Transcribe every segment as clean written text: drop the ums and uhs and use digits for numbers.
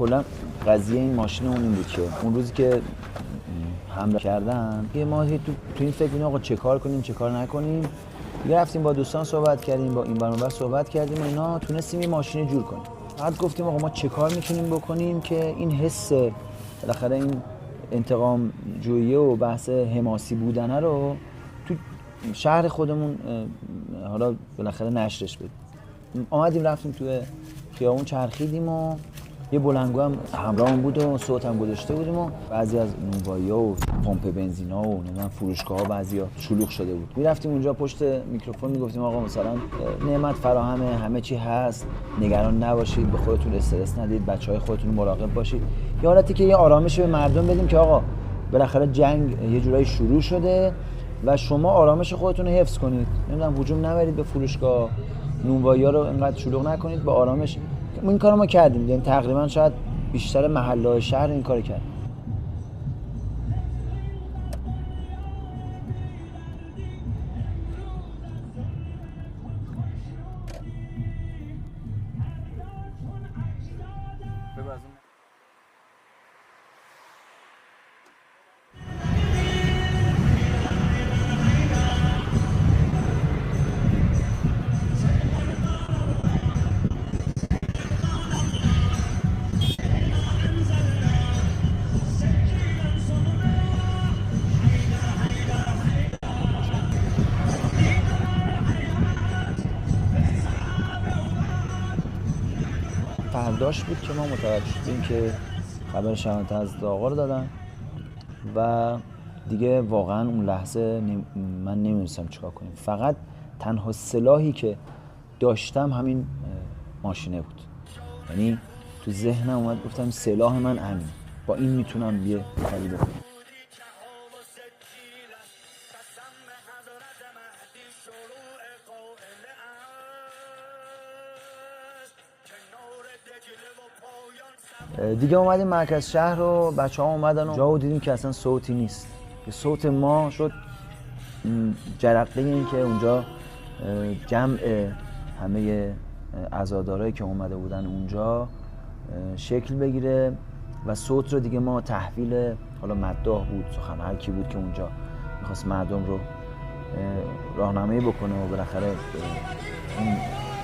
کلا قضیه این ماشین اون این بود که اون روزی که حمله کردن یه ما تو این فکر بودیم آقا چه کار کنیم چه کار نکنیم. دیگه رفتیم با دوستان صحبت کردیم، با این برنامه صحبت کردیم و اینا تونستیم یه ماشین جور کنیم. بعد گفتیم آقا ما چه کار میتونیم بکنیم که این حس بالاخره این انتقام جویی و بحث حماسی بودنه رو تو شهر خودمون حالا بالاخره نشرش بدیم. آمدیم رفتیم توی خیابون چرخیدیم و یه بلندگو هم همراهمون بود و صوت هم گذاشته بودیم و بعضی از نونوایی‌ها و پمپ بنزینا و فروشگاه‌ها بعضیا شلوغ شده بود. میرفتیم اونجا پشت میکروفون میگفتیم آقا مثلا نعمت فراهمه، همه چی هست، نگران نباشید، به خودتون استرس ندید، بچهای خودتون مراقب باشید. یه حالتی که یه آرامش به مردم بدیم که آقا بالاخره جنگ یه جورایی شروع شده و شما آرامش خودتون رو حفظ کنید. نمیدونم هجوم نبرید به فروشگاه، نونوایی‌ها رو اینقدر شلوغ نکنید، با آرامش. این کارو ما کردیم، یعنی تقریبا شاید بیشتر محله‌های شهر این کارو کرد. فرداش بود که ما متوجه شدیم که خبر شهادت از آقا رو دادن و دیگه واقعا اون لحظه من نمی‌دونستم چیکار کنیم. فقط تنها سلاحی که داشتم همین ماشینه بود. یعنی تو ذهنم اومد گفتم سلاح من همین، با این میتونم یه کاری بکنم. دیگه اومدیم مرکز شهر رو، بچه‌ها اومدن و جا دیدیم که اصلا صوتی نیست. صوت ما شد جرقه این که اونجا جمع همه عزادارایی که اومده بودن اونجا شکل بگیره و صوت رو دیگه ما تحویل حالا مداح بود، سخن هر کی بود که اونجا می‌خواست مردم رو راهنمایی بکنه و بالاخره اون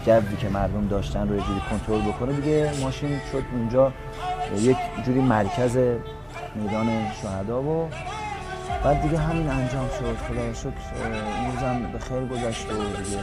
جوی که مردم داشتن رو یه جوری کنترل بکنه. دیگه ماشین شد اونجا یک جوری مرکز میدان شهدا و بعد دیگه همین انجام شد. خدا رو شکر این روزم به خیر گذشت و دیگه